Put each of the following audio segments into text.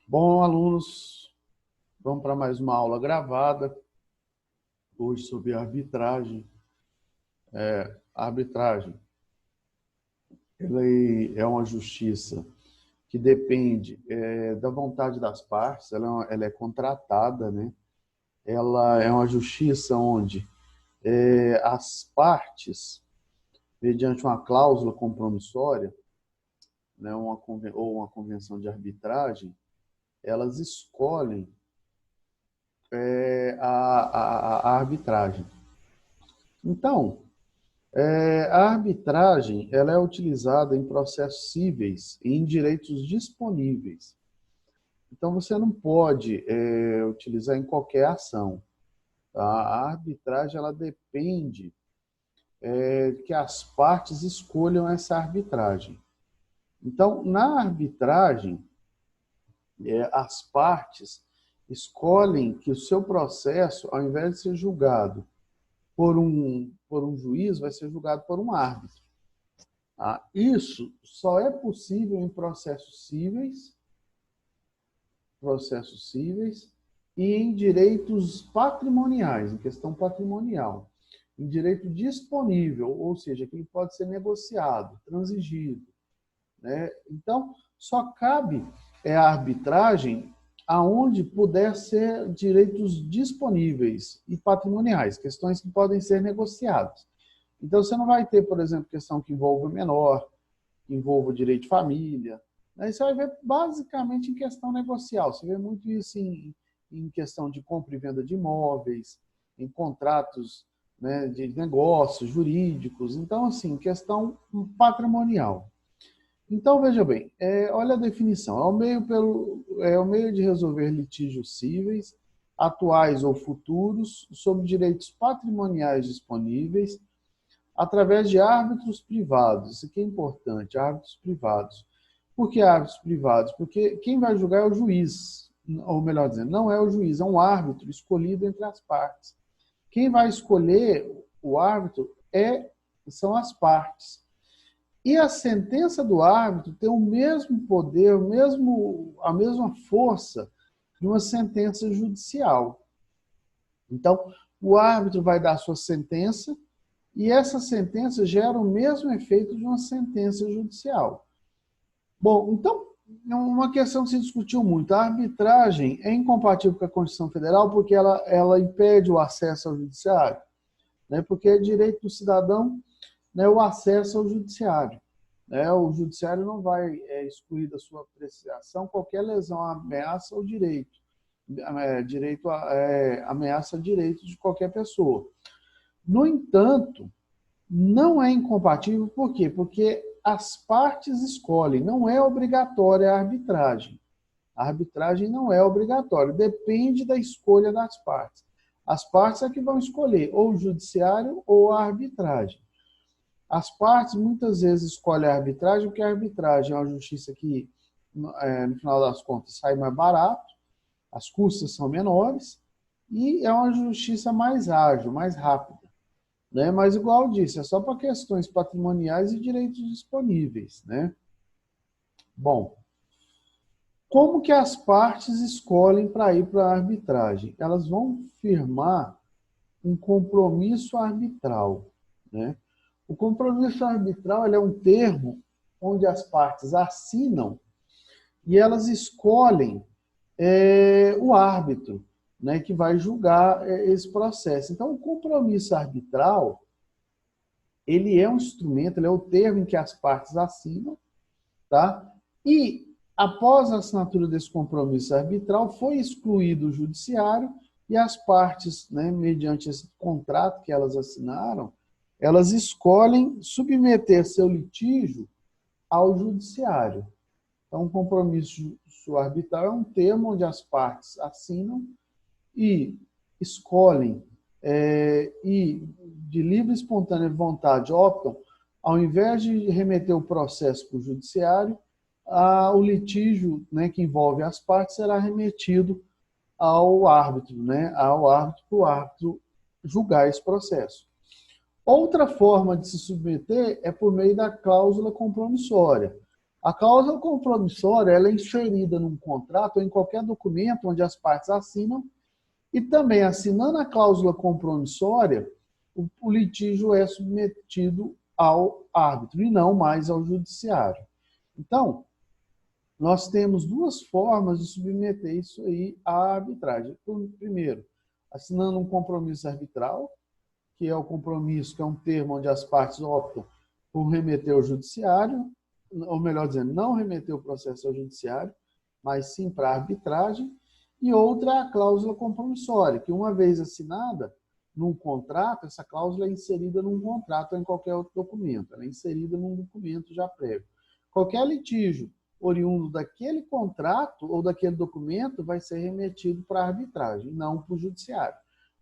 Bom, alunos, vamos para mais uma aula gravada, hoje sobre arbitragem. A arbitragem, ela é uma justiça que depende da vontade das partes, ela é contratada, né? Ela é uma justiça onde as partes, mediante uma cláusula compromissória, né, ou uma convenção de arbitragem, elas escolhem a arbitragem. Então, a arbitragem ela é utilizada em processos cíveis e em direitos disponíveis. Então, você não pode utilizar em qualquer ação. Tá? A arbitragem ela depende que as partes escolham essa arbitragem. Então, na arbitragem, as partes escolhem que o seu processo, ao invés de ser julgado por um juiz, vai ser julgado por um árbitro. Isso só é possível em processos cíveis e em direitos patrimoniais, em questão patrimonial. Em direito disponível, ou seja, que ele pode ser negociado, transigido. Né? Então, só cabe a arbitragem aonde puder ser direitos disponíveis e patrimoniais, questões que podem ser negociadas. Então, você não vai ter, por exemplo, questão que envolva o menor, que envolva o direito de família. Né? Você vai ver basicamente em questão negocial. Você vê muito isso em questão de compra e venda de imóveis, em contratos, né, de negócios jurídicos. Então, assim, questão patrimonial. Então, veja bem, olha a definição. É o meio de resolver litígios cíveis, atuais ou futuros, sobre direitos patrimoniais disponíveis, através de árbitros privados. Isso aqui é importante, árbitros privados. Por que árbitros privados? Porque quem vai julgar é o juiz, ou melhor dizendo, não é o juiz, é um árbitro escolhido entre as partes. Quem vai escolher o árbitro são as partes. E a sentença do árbitro tem o mesmo poder, a mesma força de uma sentença judicial. Então, o árbitro vai dar a sua sentença e essa sentença gera o mesmo efeito de uma sentença judicial. Bom, então, uma questão que se discutiu muito. A arbitragem é incompatível com a Constituição Federal porque ela impede o acesso ao judiciário, né? Porque é direito do cidadão, né, o acesso ao judiciário. O judiciário não vai excluir da sua apreciação qualquer lesão, ameaça ao direito. Ameaça direito de qualquer pessoa. No entanto, não é incompatível, por quê? Porque as partes escolhem, não é obrigatória a arbitragem. A arbitragem não é obrigatória, depende da escolha das partes. As partes é que vão escolher ou o judiciário ou a arbitragem. As partes muitas vezes escolhem a arbitragem, porque a arbitragem é uma justiça que, no final das contas, sai mais barato, as custas são menores e é uma justiça mais ágil, mais rápida. Né? Mas, igual eu disse, é só para questões patrimoniais e direitos disponíveis. Né? Bom, como que as partes escolhem para ir para a arbitragem? Elas vão firmar um compromisso arbitral. Né? O compromisso arbitral é um termo onde as partes assinam e elas escolhem o árbitro, né, que vai julgar esse processo. Então, o compromisso arbitral, ele é um instrumento, ele é o termo em que as partes assinam, tá? E, após a assinatura desse compromisso arbitral, foi excluído o judiciário e as partes, né, mediante esse contrato que elas assinaram, elas escolhem submeter seu litígio ao judiciário. Então, um compromisso arbitral é um termo onde as partes assinam e escolhem e, de livre e espontânea vontade, optam, ao invés de remeter o processo para o judiciário, o litígio, né, que envolve as partes será remetido ao árbitro, né, para o árbitro julgar esse processo. Outra forma de se submeter é por meio da cláusula compromissória, A cláusula compromissória ela é inserida num contrato ou em qualquer documento onde as partes assinam e também assinando a cláusula compromissória, o litígio é submetido ao árbitro e não mais ao judiciário. Então, nós temos duas formas de submeter isso aí à arbitragem. Primeiro, assinando um compromisso arbitral, que é o compromisso, que é um termo onde as partes optam por remeter ao judiciário, ou melhor dizendo, não remeter o processo ao judiciário, mas sim para a arbitragem. E outra é a cláusula compromissória, que uma vez assinada num contrato, essa cláusula é inserida num contrato ou em qualquer outro documento. Ela é inserida num documento já prévio. Qualquer litígio oriundo daquele contrato ou daquele documento vai ser remetido para a arbitragem, não para o judiciário.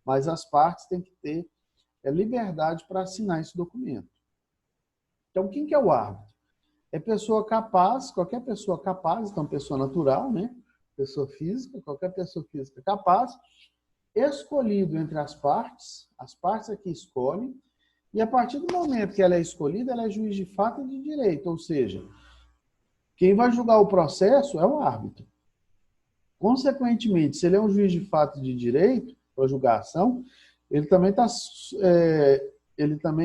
Mas as partes têm que ter liberdade para assinar esse documento. Então, quem que é o árbitro? É pessoa capaz, qualquer pessoa capaz, então pessoa natural, né? Pessoa física, qualquer pessoa física capaz, escolhido entre as partes é que escolhem, e a partir do momento que ela é escolhida, ela é juiz de fato e de direito, ou seja, quem vai julgar o processo é o árbitro. Consequentemente, se ele é um juiz de fato e de direito, para julgar a ação, ele também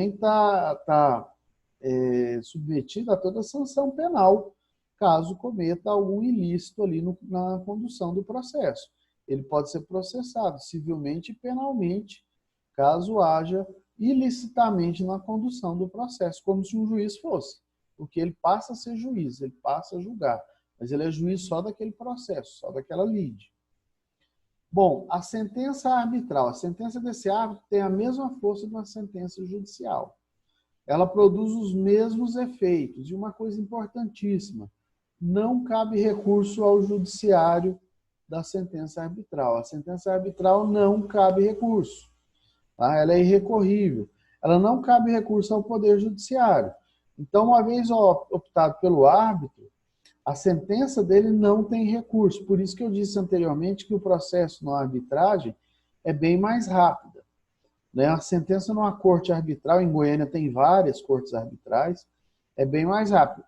está submetido a toda a sanção penal, caso cometa algum ilícito ali na condução do processo. Ele pode ser processado civilmente e penalmente, caso haja ilicitamente na condução do processo, como se um juiz fosse. Porque ele passa a ser juiz, ele passa a julgar, mas ele é juiz só daquele processo, só daquela lide. Bom, a sentença arbitral. A sentença desse árbitro tem a mesma força de uma sentença judicial. Ela produz os mesmos efeitos. E uma coisa importantíssima, não cabe recurso ao judiciário da sentença arbitral. A sentença arbitral não cabe recurso. Tá? Ela é irrecorrível. Ela não cabe recurso ao Poder Judiciário. Então, uma vez optado pelo árbitro, a sentença dele não tem recurso. Por isso que eu disse anteriormente que o processo na arbitragem é bem mais rápida. Né? A sentença numa corte arbitral, em Goiânia tem várias cortes arbitrais, é bem mais rápido.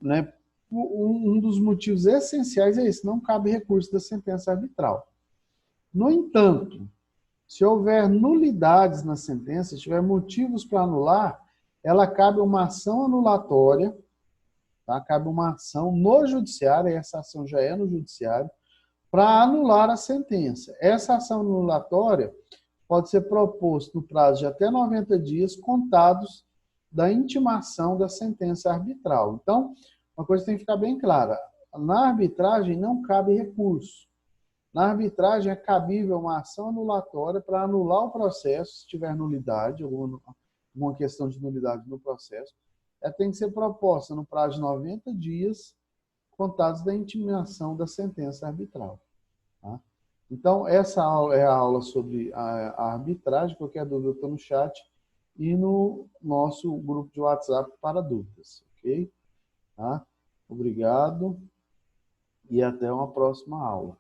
Né? Um dos motivos essenciais é esse, não cabe recurso da sentença arbitral. No entanto, se houver nulidades na sentença, se tiver motivos para anular, ela cabe uma ação anulatória, tá? Cabe uma ação no judiciário, e essa ação já é no judiciário, para anular a sentença. Essa ação anulatória pode ser proposta no prazo de até 90 dias, contados da intimação da sentença arbitral. Então, uma coisa tem que ficar bem clara, na arbitragem não cabe recurso. Na arbitragem é cabível uma ação anulatória para anular o processo, se tiver nulidade, alguma questão de nulidade no processo. Ela tem que ser proposta no prazo de 90 dias, contados da intimação da sentença arbitral. Tá? Então, essa é a aula sobre a arbitragem. Qualquer dúvida, eu estou no chat e no nosso grupo de WhatsApp para dúvidas. Ok? Tá? Obrigado e até uma próxima aula.